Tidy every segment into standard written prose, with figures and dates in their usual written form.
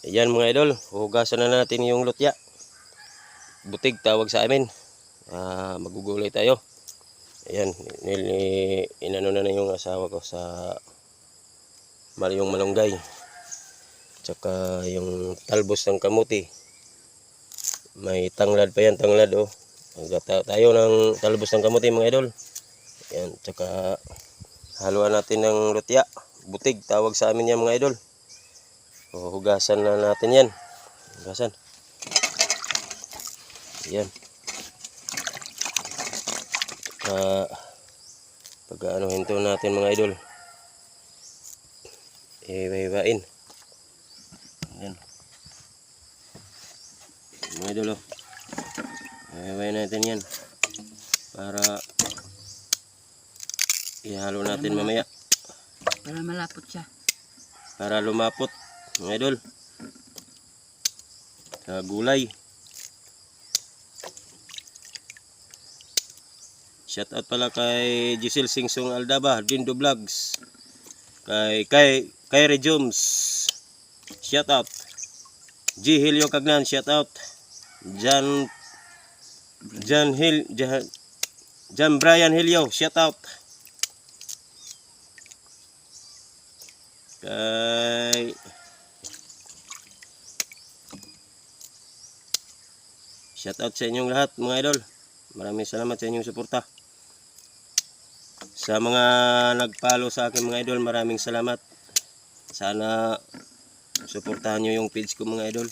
Ayan mga idol, hugasan na natin yung lutya. Butig tawag sa amin. Magugulay tayo. Ayan, inano na yung asawa ko sa yung malunggay. Tsaka yung talbos ng kamuti. May tanglad pa yan, tanglad oh. Tayo ng talbos ng kamuti mga idol. Ayan, tsaka haluan natin ng lutya. Butig tawag sa amin yan mga idol. Hugasan na natin yan. Hugasan. Ayan. Pag hinto natin mga idol. Iba-ibain. Ayan. Mga idol oh. Iba-ibain natin yan. Para ihalo natin mamaya. Para malapot siya. Para lumapot. Mga idol. Sa gulay. Shout out pala kay Giselle Singsong Aldaba, Dindo Vlogs. Kay Rejoms. Shout out. G Helio Cagnan, shout out. Jan Brian Helio, shout out. Kay shout out sa inyong lahat mga idol. Maraming salamat sa inyong suporta. Sa mga nag-follow sa akin mga idol, maraming salamat. Sana suportahan nyo yung page ko mga idol.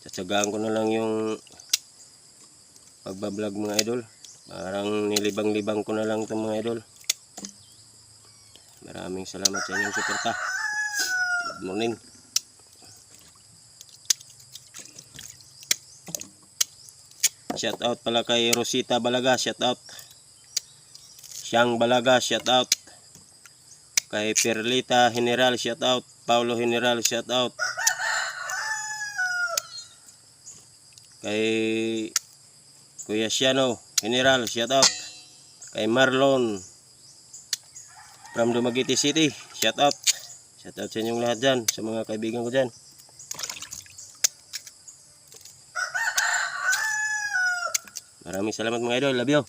Tsatsagaan ko na lang yung pagbablog mga idol. Parang nilibang-libang ko na lang itong mga idol. Maraming salamat sa inyong suporta. Good morning. Shout out pala kay Rosita Balaga, shout out. Siyang Balaga, shout out. Kay Perlita General, shout out. Paulo General, shout out. Kay Kuya Siano General, shout out. Kay Marlon from Dumaguete City, shout out. Shout out sa inyong lahat dyan, sa mga kaibigan ko dyan. Maraming salamat mga idol, love you.